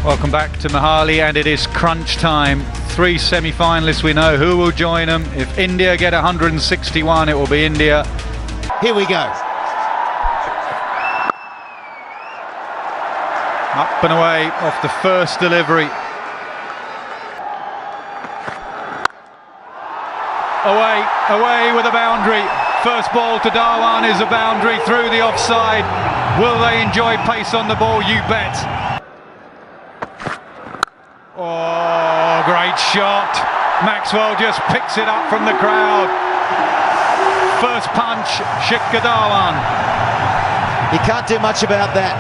Welcome back to Mohali, and it is crunch time. 3 semi-finalists we know. Who will join them? If India get 161, it will be India. Here we go. Up and away off the first delivery. Away with a boundary. First ball to Dhawan is a boundary through the offside. Will they enjoy pace on the ball? You bet. Oh, great shot. Maxwell just picks it up from the crowd. First punch, Shikhar Dhawan. You can't do much about that.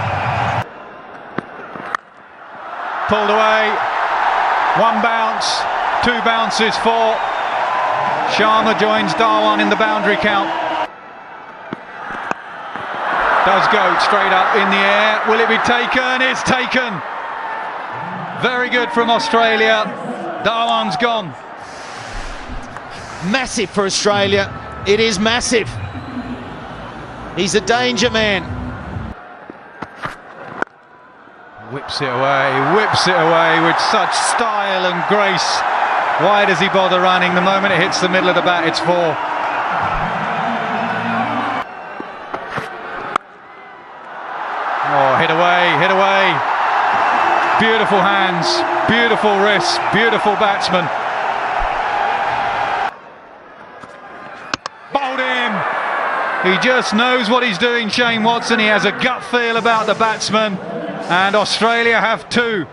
Pulled away. 1 bounce, 2 bounces for Sharma. Joins Dhawan in the boundary count. Does go straight up in the air. Will it be taken? It's taken. Very good from Australia. Dhawan's gone. Massive for Australia. It is massive. He's a danger man. Whips it away with such style and grace. Why does he bother running? The moment it hits the middle of the bat, it's 4. Oh, hit away. Beautiful hands, beautiful wrists, beautiful batsman. Bowled him. He just knows what he's doing, Shane Watson. He has a gut feel about the batsman, and Australia have 2.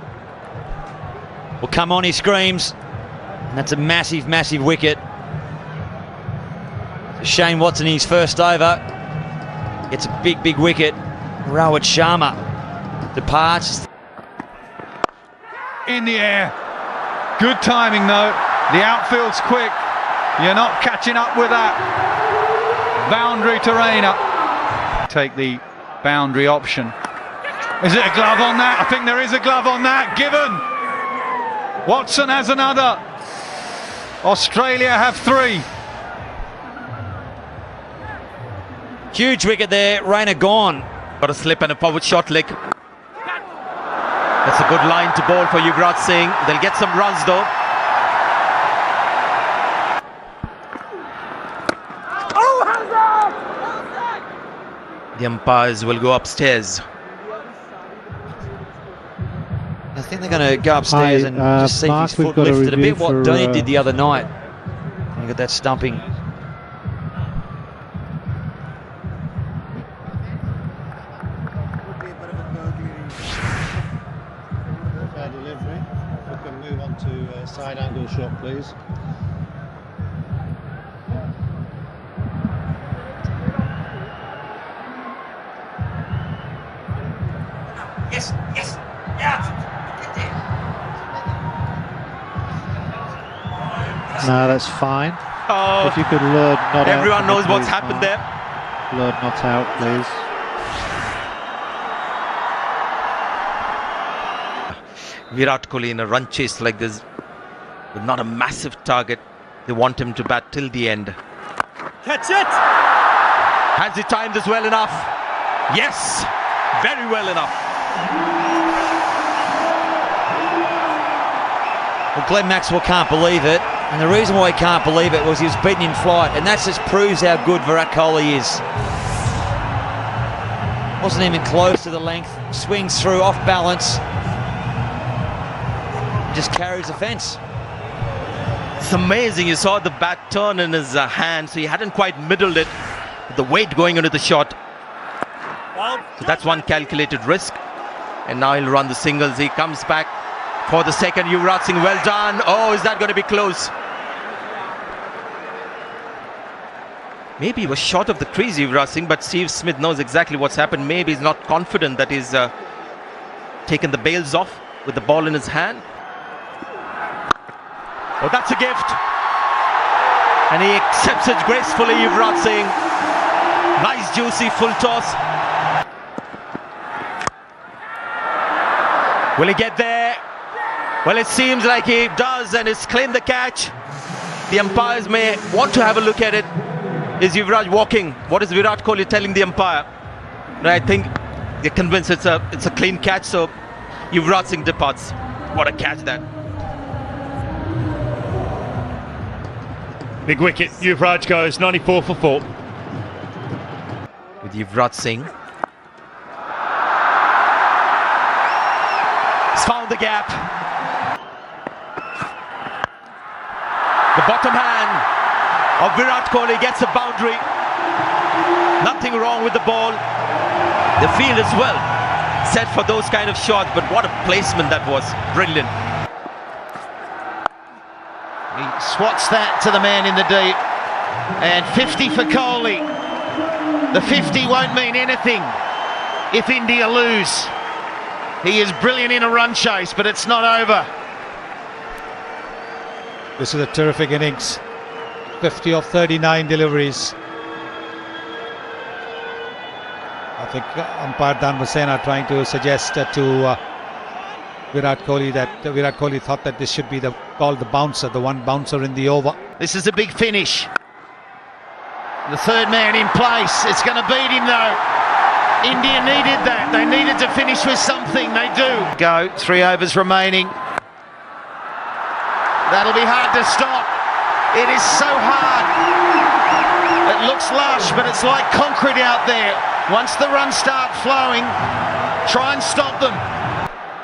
Well, come on, he screams. And that's a massive, massive wicket. Shane Watson, his first over. It's a big, big wicket. Rohit Sharma departs. In the air. Good timing though. The outfield's quick. You're not catching up with that. Boundary to Raina. Take the boundary option. Is it a glove on that? I think there is a glove on that. Given. Watson has another. Australia have 3. Huge wicket there. Raina gone. Got a slip and a forward shot leg. That's a good line to bowl for Yuvraj Singh. They'll get some runs though. The umpires will go upstairs. I think they're going to go upstairs and just see Mark, his foot lifted a bit, what Dhoni did the other night. He got that stumping. Delivery. If we can move on to a side angle shot, please. Yes, yeah. No, that's fine. Oh, If you could lure not out. everyone knows what's happened there. Lure not out, please. Virat Kohli in a run chase like this, with not a massive target. They want him to bat till the end. Catch it! Has he timed this well enough? Yes, very well enough. Well, Glenn Maxwell can't believe it, and the reason why he can't believe it was he was beaten in flight, and that just proves how good Virat Kohli is. Wasn't even close to the length, swings through off balance, just carries the fence. It's amazing. You saw the bat turn in his hand, so he hadn't quite middled it. With the weight going into the shot. So that's one calculated risk. And now he'll run the singles. He comes back for the second. Yuvraj Singh, well done. Oh, is that going to be close? Maybe he was short of the crease, Yuvraj Singh, but Steve Smith knows exactly what's happened. Maybe he's not confident that he's taken the bails off with the ball in his hand. Oh, that's a gift. And he accepts it gracefully, Yuvraj Singh. Nice, juicy, full toss. Will he get there? Well, it seems like he does, and he's claimed the catch. The umpires may want to have a look at it. Is Yuvraj walking? What is Virat Kohli telling the umpire? I think they're convinced it's a clean catch, so Yuvraj Singh departs. What a catch that. Big wicket, Yuvraj goes 94 for 4. With Yuvraj Singh. He's found the gap. The bottom hand of Virat Kohli gets a boundary. Nothing wrong with the ball. The field is well set for those kind of shots, but what a placement that was. Brilliant. He swats that to the man in the deep. And 50 for Kohli. The 50 won't mean anything if India lose. He is brilliant in a run chase, but it's not over. This is a terrific innings. 50 of 39 deliveries. I think umpire Dan Hussain trying to suggest to Virat Kohli that Virat Kohli thought that this should be called the bouncer, the one bouncer in the over. This is a big finish. The third man in place. It's going to beat him though. India needed that. They needed to finish with something. They do. Go. 3 overs remaining. That'll be hard to stop. It is so hard. It looks lush, but it's like concrete out there. Once the runs start flowing, try and stop them.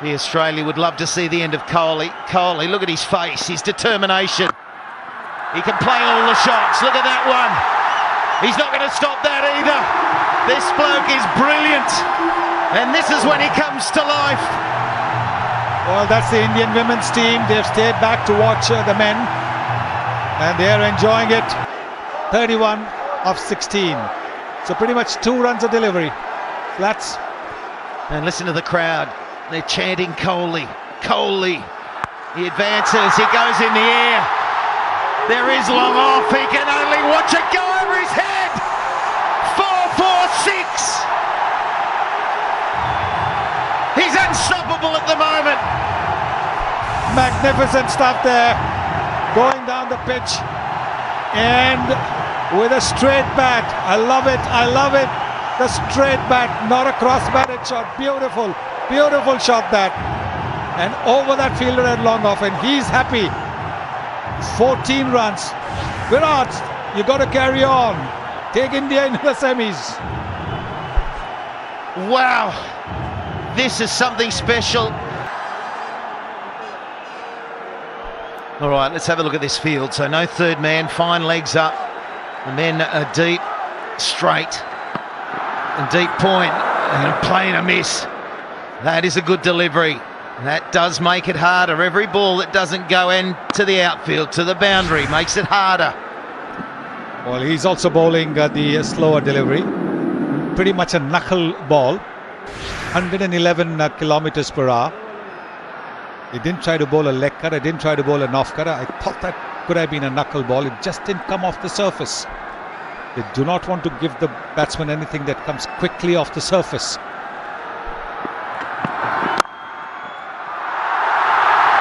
The Australia would love to see the end of Kohli. Kohli, look at his face, his determination. He can play all the shots. Look at that one. He's not going to stop that either. This bloke is brilliant. And this is when he comes to life. Well, that's the Indian women's team. They've stayed back to watch the men. And they're enjoying it. 31 of 16. So pretty much 2 runs of delivery. Flats. And listen to the crowd. They're chanting Kohli. Kohli. He advances. He goes in the air. There is long off. He can only watch it go over his head. 4-4-6. He's unstoppable at the moment. Magnificent stuff there. Going down the pitch. And with a straight bat. I love it. I love it. The straight bat, not a cross-batted shot. Beautiful. Beautiful shot that. And over that fielder at long off. And he's happy. 14 runs. Virat, you got to carry on. Take India into the semis. Wow. This is something special. All right, let's have a look at this field. So no third man, fine legs up. The men are deep, straight, and deep point, and playing a miss. That is a good delivery. That does make it harder. Every ball that doesn't go into the outfield, to the boundary, makes it harder. Well, he's also bowling the slower delivery. Pretty much a knuckle ball. 111 kilometers per hour. He didn't try to bowl a leg cutter, didn't try to bowl an off cutter. I thought that could have been a knuckle ball. It just didn't come off the surface. They do not want to give the batsman anything that comes quickly off the surface.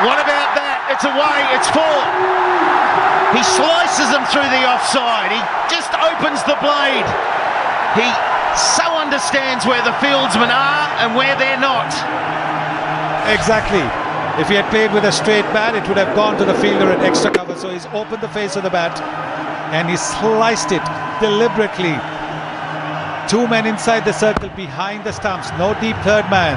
What about that? It's away, it's full. He slices them through the offside. He just opens the blade. He so understands where the fieldsmen are and where they're not. Exactly. If he had played with a straight bat, it would have gone to the fielder at extra cover. So he's opened the face of the bat and he sliced it deliberately. 2 men inside the circle behind the stumps. No deep third man.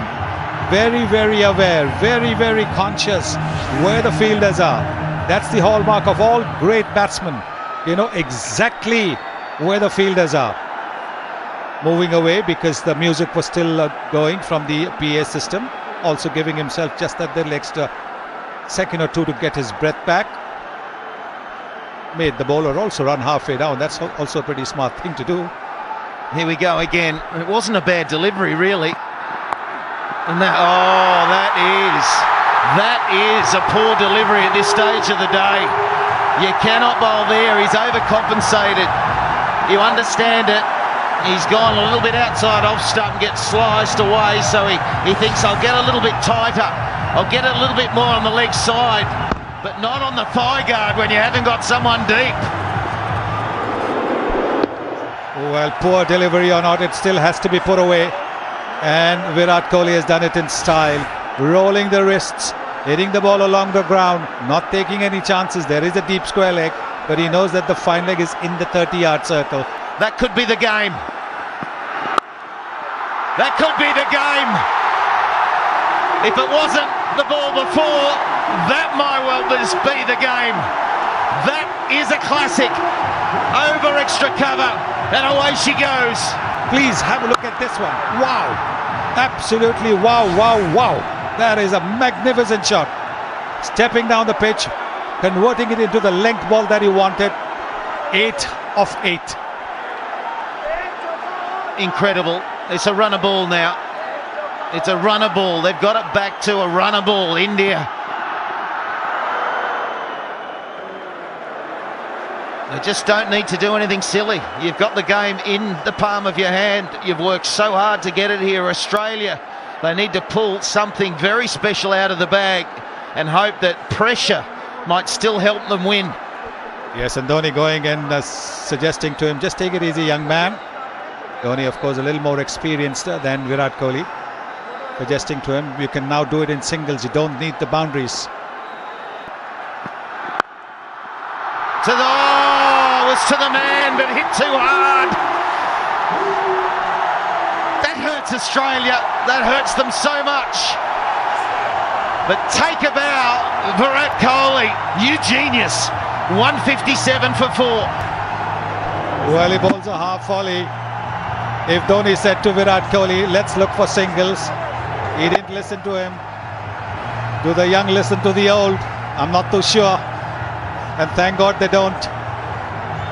Very, very aware, very, very conscious where the fielders are. That's the hallmark of all great batsmen. You know exactly where the fielders are. Moving away because the music was still going from the PA system. Also giving himself just that little extra second or two to get his breath back. Made the bowler also run halfway down. That's also a pretty smart thing to do. Here we go again. It wasn't a bad delivery, really. And that is a poor delivery at this stage of the day. You cannot bowl there. He's overcompensated. You understand it. He's gone a little bit outside off stump and gets sliced away, so he thinks, I'll get a little bit tighter. I'll get it a little bit more on the leg side, but not on the thigh guard when you haven't got someone deep. Well, poor delivery or not, it still has to be put away. And Virat Kohli has done it in style. rolling the wrists, hitting the ball along the ground, not taking any chances. There is a deep square leg, but he knows that the fine leg is in the 30-yard circle. That could be the game. That could be the game. If it wasn't the ball before, that might well just be the game. That is a classic. Over extra cover, and away she goes. Please have a look at this one. Wow. Absolutely wow, wow, wow. That is a magnificent shot. Stepping down the pitch, converting it into the length ball that he wanted. 8 of 8. Incredible. It's a runner ball now. It's a runner ball. They've got it back to a runner ball, India. They just don't need to do anything silly. You've got the game in the palm of your hand. You've worked so hard to get it here. Australia, they need to pull something very special out of the bag and hope that pressure might still help them win. Yes, and Dhoni going and suggesting to him, just take it easy, young man. Dhoni, of course, a little more experienced than Virat Kohli. Suggesting to him, you can now do it in singles. You don't need the boundaries. Was to the man, but hit too hard. That hurts Australia. That hurts them so much. But take a bow, Virat Kohli. You genius. 157 for 4. Well, he bowls a half volley. If Dhoni said to Virat Kohli, let's look for singles, he didn't listen to him. Do the young listen to the old? I'm not too sure. And thank God they don't.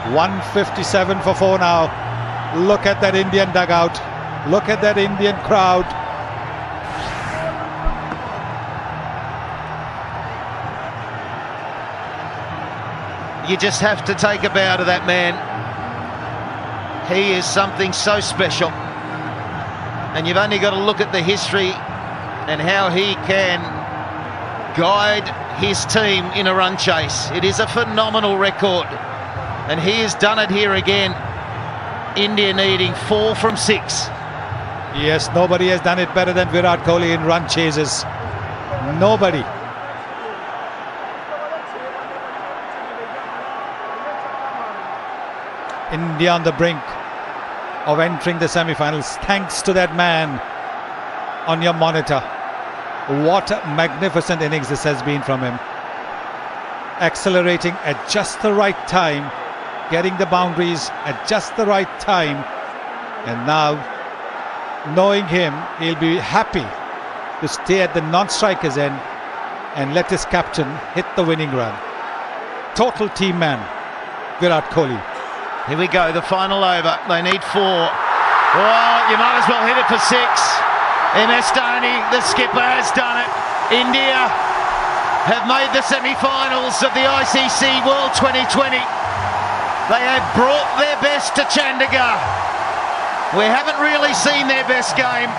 157 for 4 now. Look at that Indian dugout. Look at that Indian crowd. You just have to take a bow to that man. He is something so special. And you've only got to look at the history and how he can guide his team in a run chase. It is a phenomenal record. And he has done it here again. India needing 4 from 6. Yes, nobody has done it better than Virat Kohli in run chases. Nobody. India on the brink of entering the semi-finals thanks to that man on your monitor. What a magnificent innings this has been from him. Accelerating at just the right time, getting the boundaries at just the right time, and now, knowing him, he'll be happy to stay at the non-strikers end and let his captain hit the winning run. Total team man, Virat Kohli. Here we go, the final over. They need 4. Oh, you might as well hit it for 6. MS Dhoni, the skipper, has done it. India have made the semi-finals of the ICC World 2020. They have brought their best to Chandigarh. We haven't really seen their best game,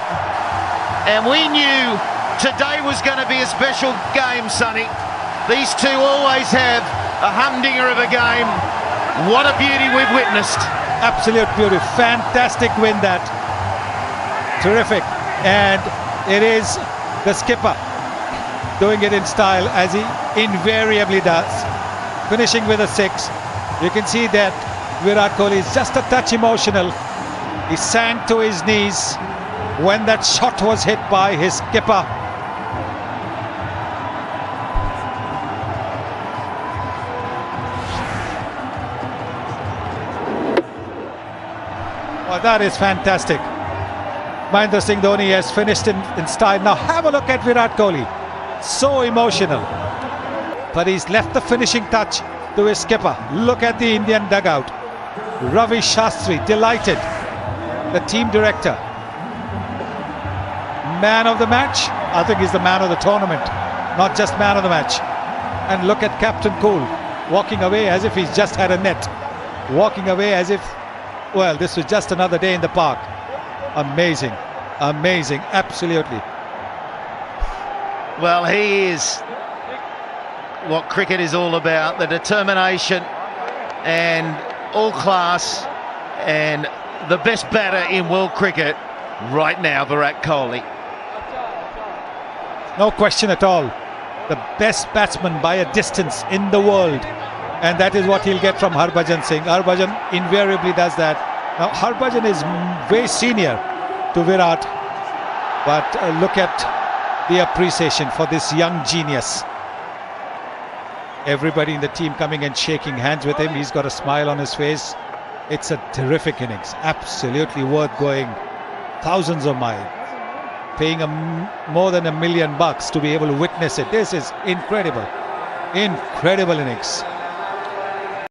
and we knew today was going to be a special game, Sonny. These two always have a humdinger of a game. What a beauty we've witnessed. Absolute beauty. Fantastic win that. Terrific. And it is the skipper doing it in style, as he invariably does. Finishing with a 6. You can see that Virat Kohli is just a touch emotional. He sank to his knees when that shot was hit by his skipper. Well, that is fantastic. Mahendra Singh Dhoni has finished in style. Now have a look at Virat Kohli. So emotional. But he's left the finishing touch to his skipper. Look at the Indian dugout. Ravi Shastri, delighted. The team director. Man of the match? I think he's the man of the tournament, not just man of the match. And look at Captain Cool, walking away as if he's just had a net. Walking away as if, well, this was just another day in the park. Amazing, amazing, absolutely. Well, he is what cricket is all about, the determination and all class, and the best batter in world cricket right now, Virat Kohli. No question at all. The best batsman by a distance in the world. And that is what he'll get from Harbhajan Singh. Harbhajan invariably does that. Now, Harbhajan is way senior to Virat. But look at the appreciation for this young genius. Everybody in the team coming and shaking hands with him. He's got a smile on his face. It's a terrific innings. Absolutely worth going thousands of miles. Paying more than $1 million to be able to witness it. This is incredible. Incredible innings.